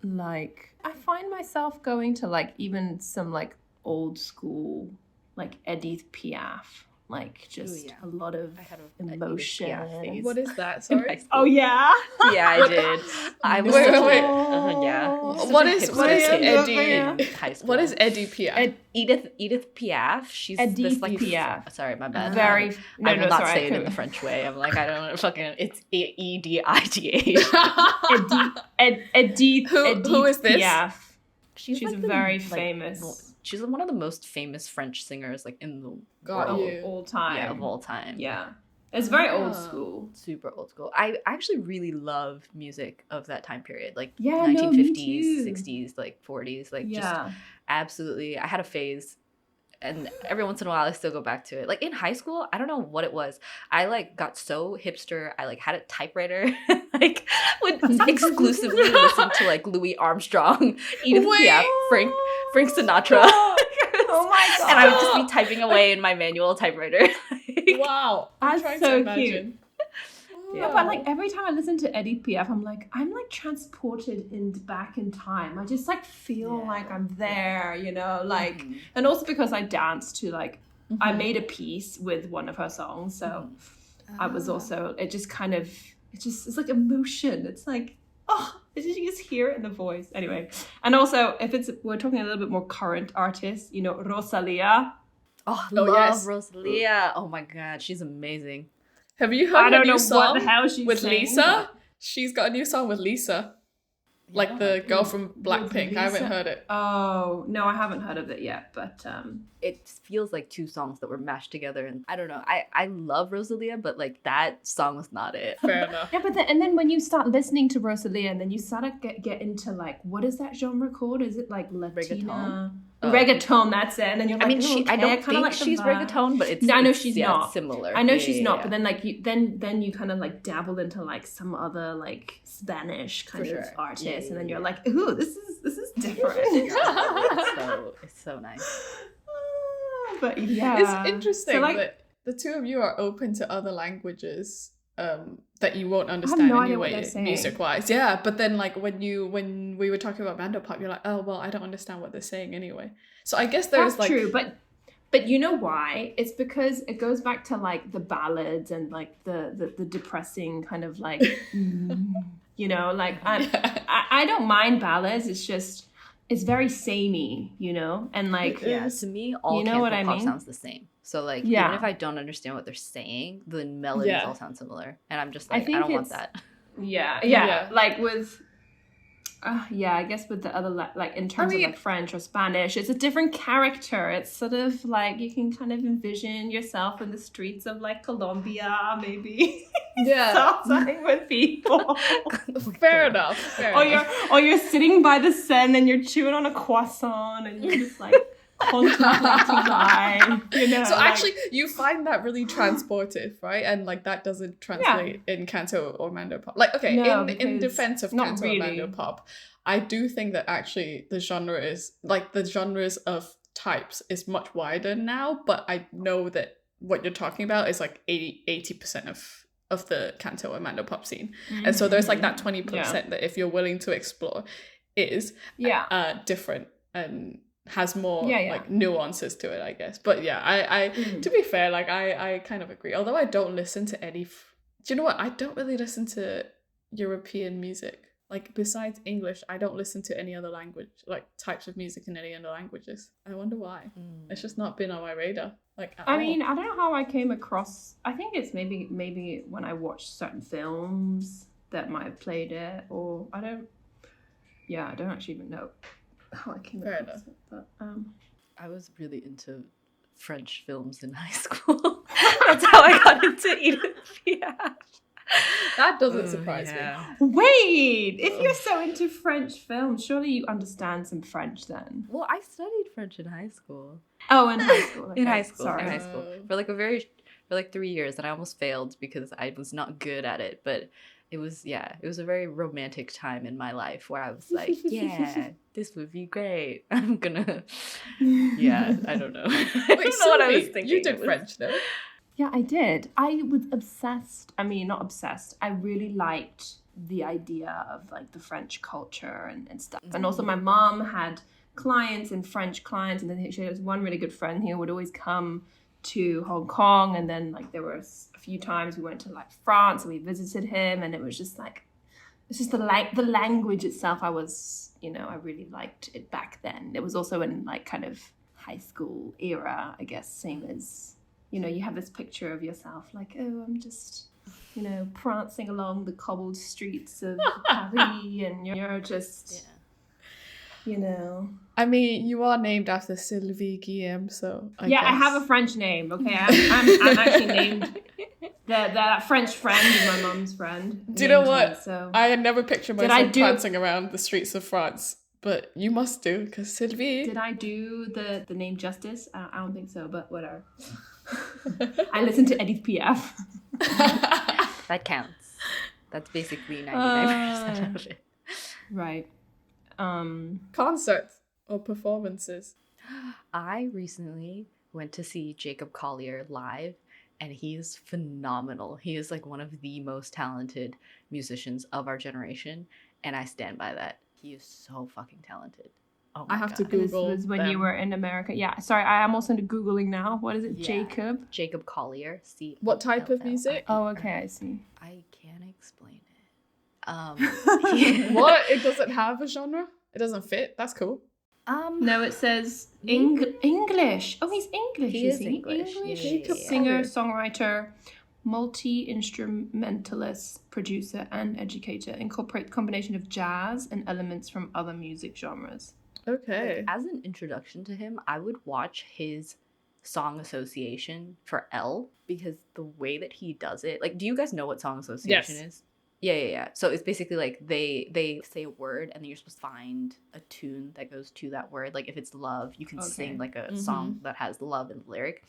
Like I find myself going to like even some like old school like Edith Piaf. Like just a lot of emotion. What is that? Sorry. Oh yeah. Yeah, I did. I was Wait. yeah. What is Eddie? In high school. What is Eddie Piaf? Edith Piaf. She's this like Piaf. Sorry, my bad. Very. I will not say it in the French way. I'm like I don't fucking. It's EDITH. Edith. Who is this? Piaf. She's like very famous. She's one of the most famous French singers like in the Got world. you. All time. Yeah, of all time. Yeah. It's very old school. Super old school. I actually really love music of that time period, like Yeah, 1950s, no, me too. 60s, like 40s, like just Yeah. absolutely. I had a phase, and every once in a while I still go back to it. Like in high school, I don't know what it was. I like got so hipster. I like had a typewriter, like would exclusively listen to like Louis Armstrong, Edith Piaf, Frank Sinatra. Oh my god. And I would just be typing away in my manual typewriter. Wow. I'm That's trying so to imagine. cute. Yeah, but like every time I listen to Edith Piaf, I'm like transported back in time. I just like feel like I'm there, you know, like, and also because I danced to like, I made a piece with one of her songs, so I was also, it's like emotion. It's like, oh, did you just hear it in the voice? Anyway, and also if we're talking a little bit more current artists, you know, Rosalia. Oh, love yes. Rosalia. Oh my god, she's amazing. Have you heard her new song what the hell she's with saying, Lisa? She's got a new song with Lisa. Like the girl from Blackpink. I haven't Lisa? heard it. Oh, no, I haven't heard of it yet, but It feels like two songs that were mashed together, and I don't know. I love Rosalia, but like that song was not it. Fair enough. yeah, but then when you start listening to Rosalia, and then you start to get into like, what is that genre called? Is it like Latina? Reggaeton, that's it. And then you're like, I mean, I don't think like she's reggaeton, but it's. No, I know it's, she's yeah, not. It's similar. I know Yeah, she's yeah, not, yeah. but then like then you kind of like dabble into like some other like Spanish kind For of sure. artist, Yeah, and then yeah, you're yeah. like, ooh, this is different. It's so nice. But yeah, It's interesting So, like, that the two of you are open to other languages that you won't understand no idea what anyway, they're saying. music-wise. Yeah, but then like when we were talking about Mandopop, you're like, oh, well, I don't understand what they're saying anyway. So I guess there's that's like... true, but you know why? It's because it goes back to like the ballads and like the depressing kind of like, you know, like I don't mind ballads. It's just it's very samey, you know, and like Yeah, to me, all You know what Cantopop I mean? sounds the same. So like, Yeah. even if I don't understand what they're saying, the melodies Yeah. all sound similar, and I'm just I like, I, think don't want it's- that. yeah, like with. I guess with the other like in terms mean- of like French or Spanish, it's a different character. It's sort of like you can kind of envision yourself in the streets of like Colombia, maybe. Yeah, Something with people. fair enough. Fair enough. Or you're sitting by the Seine and you're chewing on a croissant and you're just like contemplating life, you know. So like- actually, you find that really transportive, right? And like that doesn't translate in Canto or Mando Pop. Like, okay, No, in because defense of not Canto or Mando really. Pop, I do think that actually the genre is like the genres of types is much wider now. But I know that what you're talking about is like 80% of the Canto or Mando Pop scene, and so there's like that 20% that if you're willing to explore, is different and has more like nuances to it, I guess. But yeah, I to be fair, like I kind of agree. Although I don't listen to any. Do you know what? I don't really listen to European music. Like besides English, I don't listen to any other language, like types of music in any other languages. I wonder why. It's just not been on my radar. Like at all. mean, I don't know how I came across. I think it's maybe when I watched certain films that might have played it, or I don't actually even know how I came across it. But I was really into French films in high school. That's how I got into Edith Piaf. That doesn't surprise me. wait, if you're so into French films, surely you understand some French then. Well, I studied French in high school. Oh, in high school. Okay. In high school. Sorry. In high school. For like 3 years, and I almost failed because I was not good at it. But it was a very romantic time in my life where I was like, yeah, this would be great. I'm gonna, I don't know. I don't know what I was thinking. You did French though. Yeah, I did. I was obsessed. I mean, not obsessed. I really liked the idea of like the French culture and stuff. And also my mom had clients and French clients, and then she had one really good friend who would always come to Hong Kong, and then like there were a few times we went to like France and we visited him, and it was just like, it's just the language itself. I was, I really liked it back then. It was also in like kind of high school era, I guess, same as, you have this picture of yourself like, oh, I'm just, prancing along the cobbled streets of Paris, and you're just, I mean, you are named after Sylvie Guillaume, so I I have a French name. Okay, I'm actually named. That French friend is my mum's friend. Do you know what? Me, so. I had never pictured myself prancing around the streets of France, but you must do, because Sylvie. Did I do the name justice? I don't think so, but whatever. I listened to Edith Piaf. That counts. That's basically 99% of it. Right. Concerts or performances. I recently went to see Jacob Collier live, and he is phenomenal. He is like one of the most talented musicians of our generation, and I stand by that. He is so fucking talented. Oh my I have God. to Google. This was when you were in America. Yeah, sorry, I am also into Googling now. What is it? Yeah. Jacob Collier. What type of music? Oh, okay, I see. I can't explain it. What? It doesn't have a genre? It doesn't fit? That's cool. No, it says English. Oh, he's English. He is he? English. Yeah. Singer, songwriter, multi-instrumentalist, producer, and educator. Incorporate combination of jazz and elements from other music genres. Okay. Like, as an introduction to him, I would watch his song association for L, because the way that he does it, like, do you guys know what song association is? Yeah. So it's basically like they say a word, and then you're supposed to find a tune that goes to that word. Like if it's love, you can sing like a song that has love in the lyric.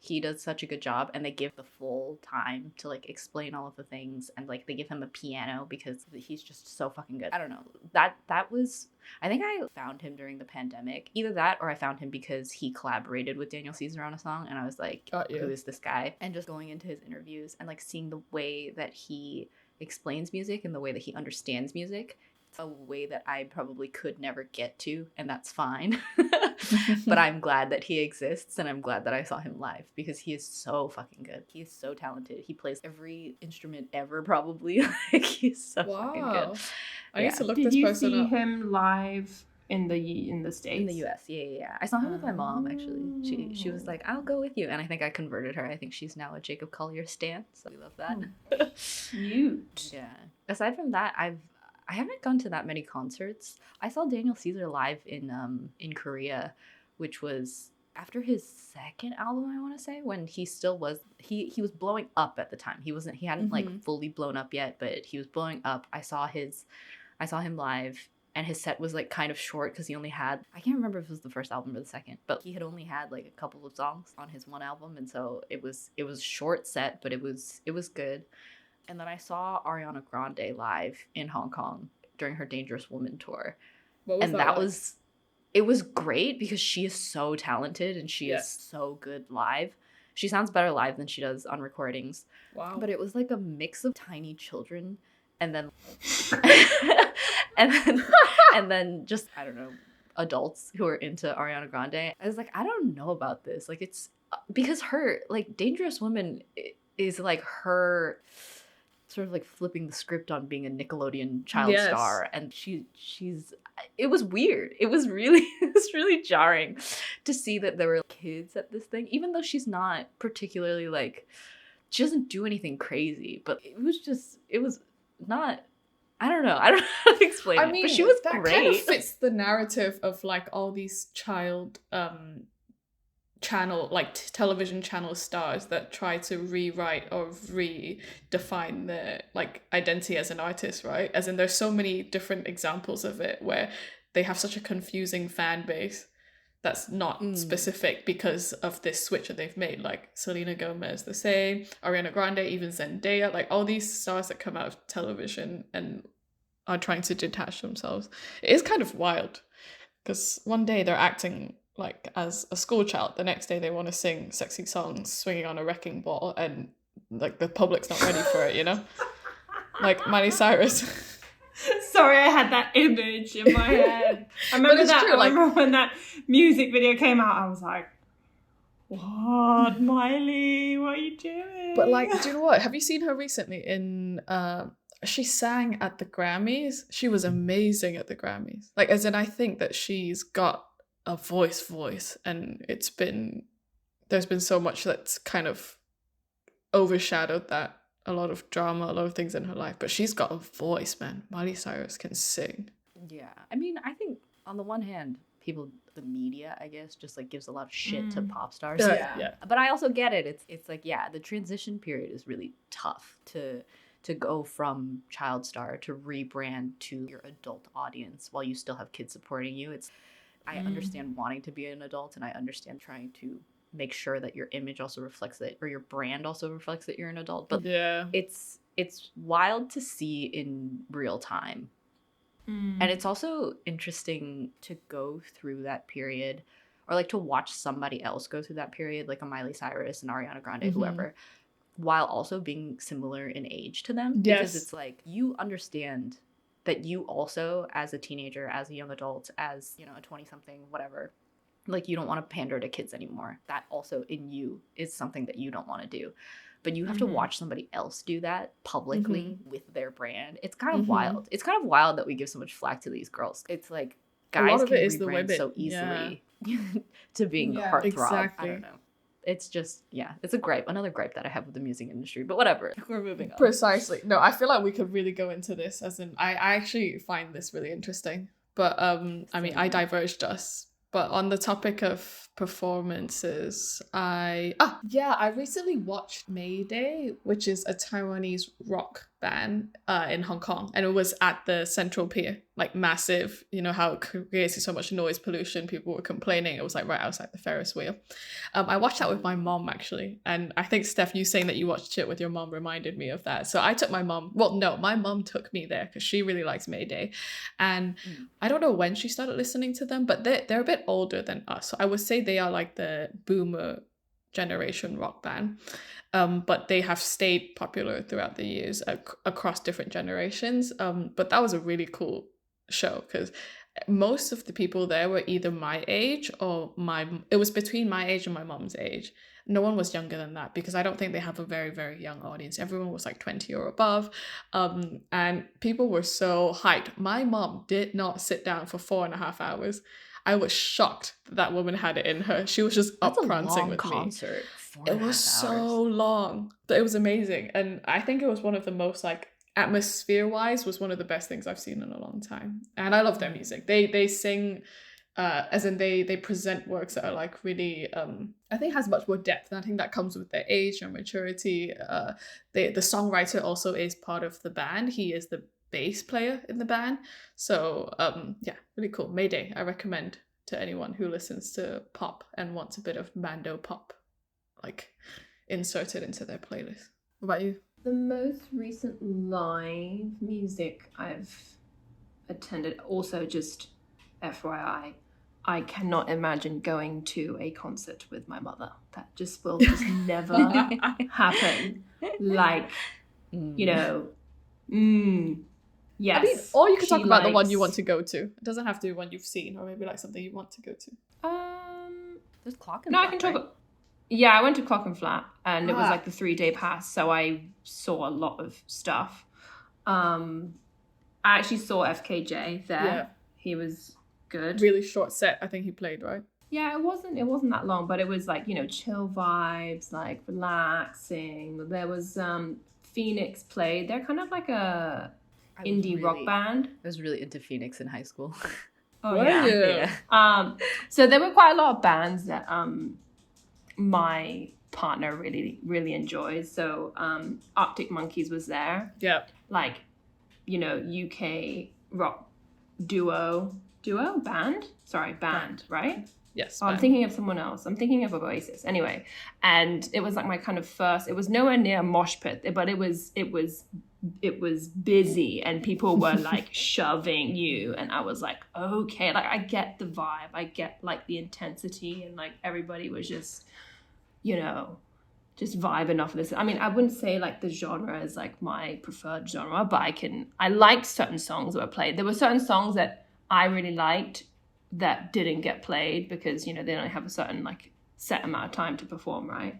He does such a good job, and they give the full time to like explain all of the things, and like they give him a piano because he's just so fucking good. I don't know. That was, I think I found him during the pandemic. Either that or I found him because he collaborated with Daniel Caesar on a song, and I was like, who is this guy? And just going into his interviews and like seeing the way that he explains music and the way that he understands music. It's a way that I probably could never get to, and that's fine. But I'm glad that he exists, and I'm glad that I saw him live, because he is so fucking good. He is so talented. He plays every instrument ever, probably. Like, he's so fucking good. I used to look Did this you person see up. him live in the States? In the US, yeah. I saw him with my mom, actually. She was like, I'll go with you. And I think I converted her. I think she's now a Jacob Collier stan, so we love that. Cute. Yeah. Aside from that, I haven't gone to that many concerts. I saw Daniel Caesar live in Korea, which was after his second album, I want to say, when he still was he was blowing up at the time. He hadn't like fully blown up yet, but he was blowing up. I saw him live and his set was like kind of short because he only had, I can't remember if it was the first album or the second, but he had only had like a couple of songs on his one album, and so it was short set, but it was good. And then I saw Ariana Grande live in Hong Kong during her Dangerous Woman tour. What was and that like? It was great because she is so talented and she is so good live. She sounds better live than she does on recordings. Wow. But it was like a mix of tiny children and then and then just, I don't know, adults who are into Ariana Grande. I was like, I don't know about this. Like, it's because her, like, Dangerous Woman is like her sort of like flipping the script on being a Nickelodeon child star, and she's it was weird. It was really jarring to see that there were kids at this thing, even though she's not particularly like, she doesn't do anything crazy, but it was not, I don't know how to explain it, but she was that great. kind of fits the narrative of like all these child channel, like television channel stars that try to rewrite or redefine their like identity as an artist, right? As in, there's so many different examples of it where they have such a confusing fan base that's not specific because of this switch that they've made. Like Selena Gomez the same, Ariana Grande, even Zendaya, like all these stars that come out of television and are trying to detach themselves. It is kind of wild because one day they're acting like as a school child, the next day they want to sing sexy songs swinging on a wrecking ball, and like the public's not ready for it, you know? Like Miley Cyrus. Sorry, I had that image in my head. I remember that. True, I remember when that music video came out, I was like, what, Miley? What are you doing? But like, do you know what? Have you seen her recently in she sang at the Grammys? She was amazing at the Grammys. Like, as in, I think that she's got a voice, and there's been so much that's kind of overshadowed that. A lot of drama, a lot of things in her life, but she's got a voice, man. Miley Cyrus can sing. Yeah, I mean, I think on the one hand, the media, I guess, just like gives a lot of shit to pop stars. Yeah. But I also get it. It's like, yeah, the transition period is really tough to go from child star to rebrand to your adult audience while you still have kids supporting you. I understand wanting to be an adult, and I understand trying to make sure that your image also reflects it, or your brand also reflects that you're an adult. But yeah, it's wild to see in real time. And it's also interesting to go through that period, or like to watch somebody else go through that period, like a Miley Cyrus and Ariana Grande, whoever, while also being similar in age to them. Yes. Because it's like, you understand that you also, as a teenager, as a young adult, as, you know, a 20-something, whatever, like, you don't want to pander to kids anymore. That also in you is something that you don't want to do. But you have to watch somebody else do that publicly with their brand. It's kind of wild. It's kind of wild that we give so much flack to these girls. It's like, guys can rebrand so easily to being heartthrob. Exactly. I don't know. It's just, it's a gripe. Another gripe that I have with the music industry. But whatever. We're moving on. Precisely. No, I feel like we could really go into this, as in, I actually find this really interesting. But, I mean, I diverged us. But on the topic of performances, I recently watched Mayday, which is a Taiwanese rock band in Hong Kong, and it was at the Central Pier, like massive, you know how it creates so much noise pollution, people were complaining, it was like right outside the Ferris wheel. I watched that with my mom, actually, and I think, Steph, you saying that you watched it with your mom reminded me of that. So I took my mom, my mom took me there because she really likes Mayday, and I don't know when she started listening to them, but they're a bit older than us, so I would say they are like the boomer generation rock band. But they have stayed popular throughout the years across different generations. But that was a really cool show because most of the people there were either my age or it was between my age and my mom's age. No one was younger than that because I don't think they have a very, very young audience. Everyone was like 20 or above. And people were so hyped. My mom did not sit down for 4.5 hours. I was shocked that woman had it in her. She was just up prancing with concert. me. It was so long, but it was amazing. And I think it was one of the most, like, atmosphere-wise, was one of the best things I've seen in a long time. And I love their music. They sing, as in they present works that are like really, I think has much more depth. And I think that comes with their age and maturity. The songwriter also is part of the band. He is the bass player in the band. So yeah, really cool. Mayday, I recommend to anyone who listens to pop and wants a bit of Mando pop, like inserted into their playlist. What about you? The most recent live music I've attended, also just FYI, I cannot imagine going to a concert with my mother. That just will just never happen. Like, you know, yes. I mean, or you could she talk about the one you likes- want to go to. It doesn't have to be one you've seen, or maybe like something you want to go to. There's Clock and No, I Flat, can talk. right? Yeah, I went to Clock and Flat, and it was Ah. like the 3-day pass, so I saw a lot of stuff. I actually saw FKJ there. Yeah. He was good. Really short set, I think he played, right? Yeah, it wasn't that long, but it was like, you know, chill vibes, like relaxing. There was Phoenix played. They're kind of like a I was indie rock really- band. I was really into Phoenix in high school. Oh Were yeah. you? Yeah. So there were quite a lot of bands that my partner really enjoys. So Arctic Monkeys was there, Yeah. like, you know, UK rock band, right? Yes. Oh, I'm band. thinking of someone else. I'm thinking of Oasis. Anyway, and it was like my kind of first. It was nowhere near a mosh pit, but it was busy, and people were like shoving you, and I was like, okay, like I get the vibe, I get like the intensity, and like everybody was just, you know, just vibing off of this. I mean, I wouldn't say like the genre is like my preferred genre, but I liked certain songs that were played. There were certain songs that I really liked that didn't get played because, you know, they don't have a certain like set amount of time to perform, right?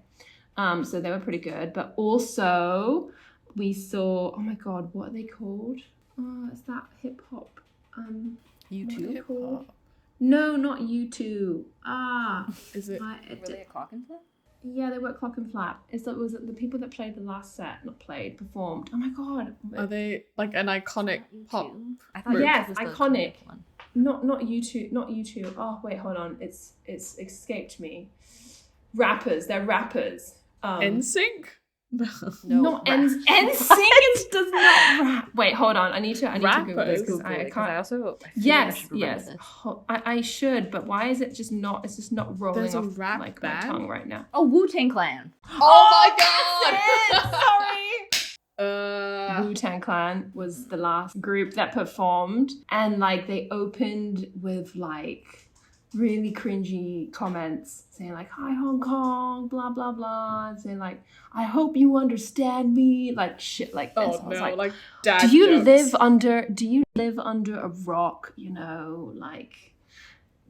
So they were pretty good. But also we saw, oh my God, what are they called? Oh, it's that hip hop. You What are too? they called? No, not U2. Is it? Really a Clock and Flat? Yeah, they were at Clock and Flap. Was it the people that played the last set, not played, performed? Oh my God. Are they like an iconic pop? I thought Yes, U2 was the iconic. one. Not U2. Oh wait, hold on. It's escaped me. Rappers. They're rappers. NSYNC? No, Not rap. NSYNC does not rap. Wait, hold on. I need to Google this because Google it, I 'cause can't. I also I feel like I Yes, should remember yes. this. I should, but why is it just not? It's just not rolling There's a off rap like band? my tongue right now. Oh, Wu-Tang Clan. Oh Sorry. Wu-Tang Clan was the last group that performed, and like they opened with like really cringy comments saying like "Hi Hong Kong," blah blah blah, and saying like "I hope you understand me," like shit like this. Oh I was no, like, like dad do you jokes. live under a rock, you know, like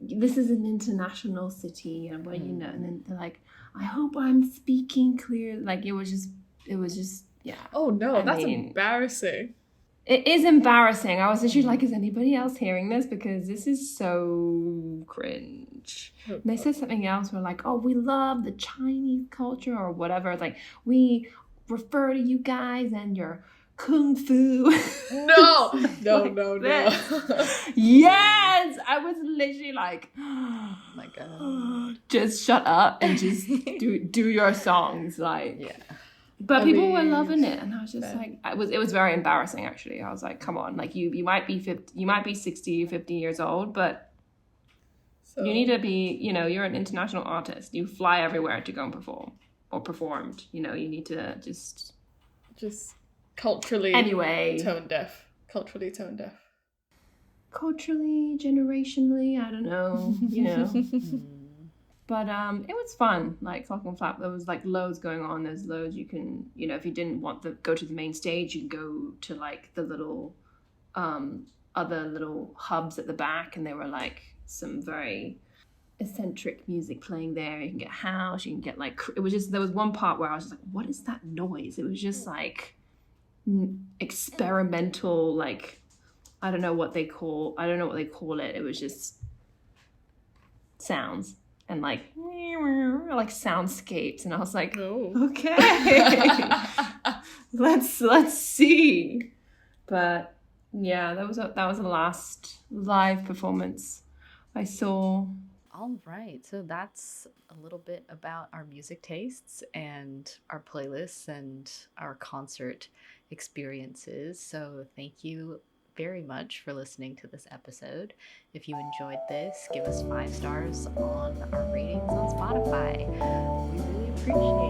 this is an international city, and where you know, and then they're like, "I hope I'm speaking clear," like it was just yeah. Oh no, I that's mean- embarrassing. It is embarrassing. I was literally like, is anybody else hearing this? Because this is so cringe. Oh, And they said something else. We're like, oh, we love the Chinese culture or whatever. It's like, we refer to you guys and your kung fu. No, no, Like no, no. this. Yes! I was literally like, Oh my God. just shut up and just do your songs. Like, Yeah. but I people were mean, loving it, and I was just fair. like, it was very embarrassing actually. I was like, come on, like you might be 50, you might be 60, 50 years old, but So, you need to be, you know, you're an international artist. You fly everywhere to go and perform or performed. You know, you need to just culturally anyway. tone deaf. Culturally tone deaf. Culturally, generationally, I don't know, you know. But it was fun, like Clock and Flap. There was like loads going on. There's loads you can, you know, if you didn't want to go to the main stage, you can go to like the little other little hubs at the back, and there were like some very eccentric music playing there. You can get house, you can get like, it was just, there was one part where I was just like, what is that noise? It was just like experimental, like I don't know what they call it. It was just sounds and like soundscapes, and I was like, No. okay, let's see. But yeah, that was the last live performance I saw. All right. So that's a little bit about our music tastes and our playlists and our concert experiences. So thank you very much for listening to this episode. If you enjoyed this, give us 5 stars on our ratings on Spotify. We really appreciate